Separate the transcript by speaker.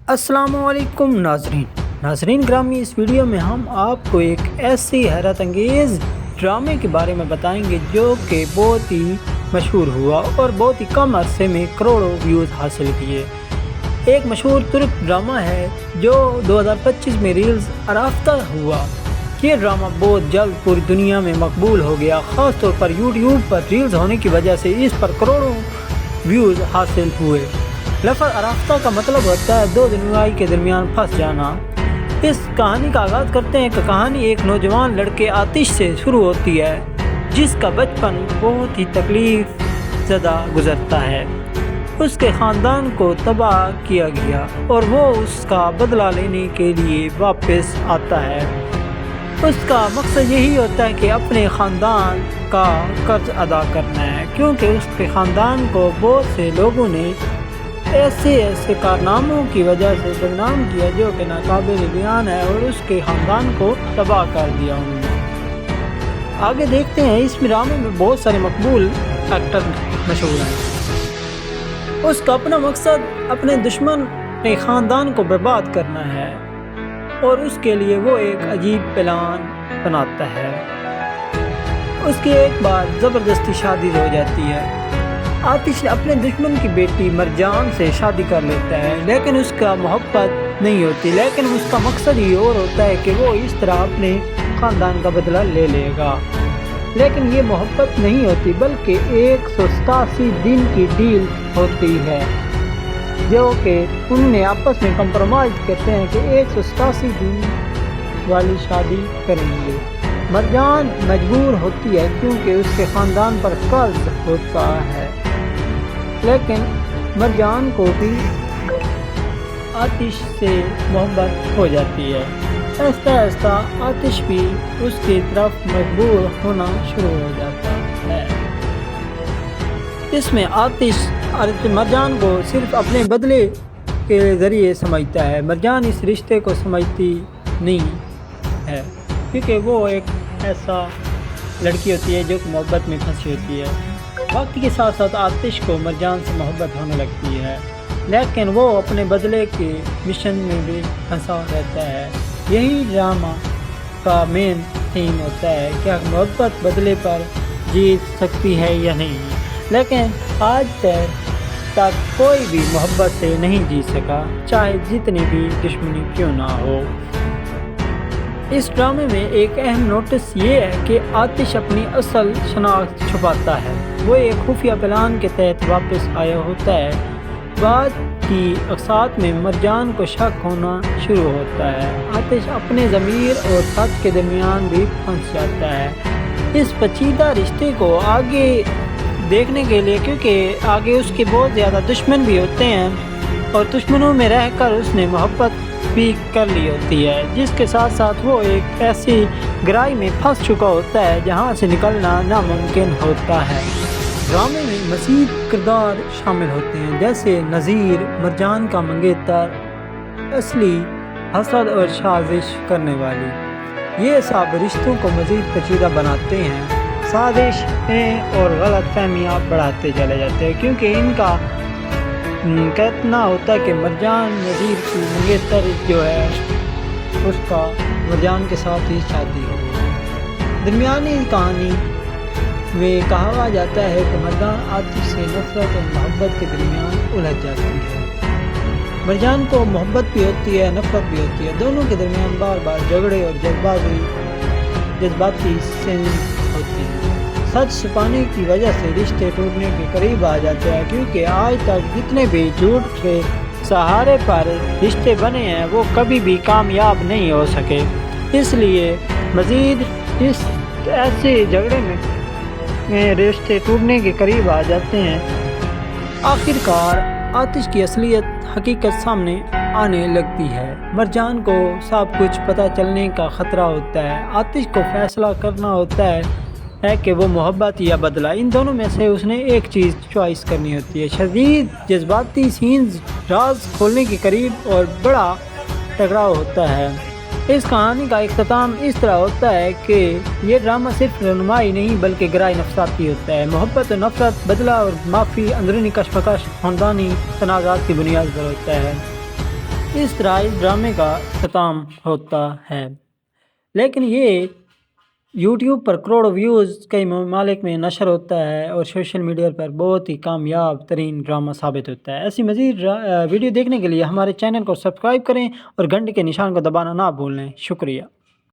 Speaker 1: السلام علیکم ناظرین گرامی، اس ویڈیو میں ہم آپ کو ایک ایسی حیرت انگیز ڈرامے کے بارے میں بتائیں گے جو کہ بہت ہی مشہور ہوا اور بہت ہی کم عرصے میں کروڑوں ویوز حاصل کیے۔ ایک مشہور ترک ڈرامہ ہے جو 2025 میں ریلز آرافتہ ہوا۔ یہ ڈرامہ بہت جلد پوری دنیا میں مقبول ہو گیا، خاص طور پر یوٹیوب پر ریلز ہونے کی وجہ سے اس پر کروڑوں ویوز حاصل ہوئے۔ لفظ آرافتہ کا مطلب ہوتا ہے دو دنیائی کے درمیان پھنس جانا۔ اس کہانی کا آغاز کرتے ہیں کہ کہانی ایک نوجوان لڑکے آتش سے شروع ہوتی ہے جس کا بچپن بہت ہی تکلیف زدہ گزرتا ہے۔ اس کے خاندان کو تباہ کیا گیا اور وہ اس کا بدلہ لینے کے لیے واپس آتا ہے۔ اس کا مقصد یہی ہوتا ہے کہ اپنے خاندان کا قرض ادا کرنا ہے، کیونکہ اس کے خاندان کو بہت سے لوگوں نے ایسے کارناموں کی وجہ سے بدنام کیا جو کہ ناقابل بیان ہے، اور اس کے خاندان کو تباہ کر دیا انہوں نے۔ آگے دیکھتے ہیں، اس ڈرامے میں بہت سارے مقبول ایکٹر مشہور ہیں۔ اس کا اپنا مقصد اپنے دشمن کے خاندان کو برباد کرنا ہے اور اس کے لیے وہ ایک عجیب پلان بناتا ہے۔ اس کی ایک بار زبردستی شادی ہو جاتی ہے۔ آتش اپنے دشمن کی بیٹی مرجان سے شادی کر لیتا ہے، لیکن اس کا محبت نہیں ہوتی، لیکن اس کا مقصد ہی اور ہوتا ہے کہ وہ اس طرح اپنے خاندان کا بدلہ لے لے گا۔ لیکن یہ محبت نہیں ہوتی بلکہ 187 دن کی ڈیل ہوتی ہے، جو کہ انہوں نے آپس میں کمپرومائز کرتے ہیں کہ 187 دن والی شادی کریں گے۔ مرجان مجبور ہوتی ہے کیونکہ اس کے خاندان پر قرض ہوتا ہے، لیکن مرجان کو بھی آتش سے محبت ہو جاتی ہے۔ آہستہ آہستہ آتش بھی اس کی طرف مجبور ہونا شروع ہو جاتا ہے۔ اس میں آتش مرجان کو صرف اپنے بدلے کے ذریعے سمجھتا ہے۔ مرجان اس رشتے کو سمجھتی نہیں ہے کیونکہ وہ ایک ایسا لڑکی ہوتی ہے جو کہ محبت میں پھنسی ہوتی ہے۔ وقت کے ساتھ ساتھ آتش کو مرجان سے محبت ہونے لگتی ہے، لیکن وہ اپنے بدلے کے مشن میں بھی پھنسا رہتا ہے۔ یہی ڈرامہ کا مین تھیم ہوتا ہے کہ محبت بدلے پر جیت سکتی ہے یا نہیں، لیکن آج تک کوئی بھی محبت سے نہیں جیت سکا، چاہے جتنی بھی دشمنی کیوں نہ ہو۔ اس ڈرامے میں ایک اہم نوٹس یہ ہے کہ آتش اپنی اصل شناخت چھپاتا ہے۔ وہ ایک خفیہ پلان کے تحت واپس آیا ہوتا ہے۔ بعد کی اقساط میں مرجان کو شک ہونا شروع ہوتا ہے۔ آتش اپنے ضمیر اور سچ کے درمیان بھی پھنس جاتا ہے۔ اس پیچیدہ رشتے کو آگے دیکھنے کے لیے، کیونکہ آگے اس کے بہت زیادہ دشمن بھی ہوتے ہیں اور دشمنوں میں رہ کر اس نے محبت بھی کر لی ہوتی ہے، جس کے ساتھ ساتھ وہ ایک ایسی گہرائی میں پھنس چکا ہوتا ہے جہاں سے نکلنا ناممکن ہوتا ہے۔ ڈرامے میں مزید کردار شامل ہوتے ہیں جیسے نذیر، مرجان کا منگیتر، اصلی، حسد اور سازش کرنے والی۔ یہ سب رشتوں کو مزید پیچیدہ بناتے ہیں، سازشیں اور غلط فہمیاں بڑھاتے چلے جاتے ہیں، کیونکہ ان کا کہنا ہوتا ہے کہ مرجان نذیر کی منگیتر جو ہے اس کا مرجان کے ساتھ ہی شادی ہو۔ درمیانی کہانی میں کہا جاتا ہے کہ مرجان آتش سے نفرت اور محبت کے درمیان الجھ جاتی ہے۔ مرجان کو محبت بھی ہوتی ہے، نفرت بھی ہوتی ہے، دونوں کے درمیان بار بار جھگڑے اور جذباتی سینس ہوتی ہیں۔ سچ چھپانے کی وجہ سے رشتے ٹوٹنے کے قریب آ جاتے ہیں، کیونکہ آج تک جتنے بھی جھوٹ کے سہارے پر رشتے بنے ہیں وہ کبھی بھی کامیاب نہیں ہو سکے۔ اس لیے مزید اس ایسے جھگڑے میں رشتے ٹوٹنے کے قریب آ جاتے ہیں۔ آخر کار آتش کی اصلیت حقیقت سامنے آنے لگتی ہے۔ مرجان کو سب کچھ پتہ چلنے کا خطرہ ہوتا ہے۔ آتش کو فیصلہ کرنا ہوتا ہے کہ وہ محبت یا بدلہ، ان دونوں میں سے اس نے ایک چیز چوائس کرنی ہوتی ہے۔ شدید جذباتی سینز راز کھولنے کے قریب اور بڑا ٹکراؤ ہوتا ہے۔ اس کہانی کا اختتام اس طرح ہوتا ہے کہ یہ ڈرامہ صرف رہنمائی نہیں بلکہ گہرائی نفسیاتی ہوتا ہے۔ محبت و نفرت، بدلہ اور معافی، اندرونی کشمکش، خاندانی تنازعات کی بنیاد پر ہوتا ہے۔ اس طرح اس ڈرامے کا اختتام ہوتا ہے، لیکن یہ یوٹیوب پر کروڑوں ویوز کئی ممالک میں نشر ہوتا ہے اور سوشل میڈیا پر بہت ہی کامیاب ترین ڈرامہ ثابت ہوتا ہے۔ ایسی مزید ویڈیو دیکھنے کے لیے ہمارے چینل کو سبسکرائب کریں اور گھنٹی کے نشان کو دبانا نہ بھولیں۔ شکریہ۔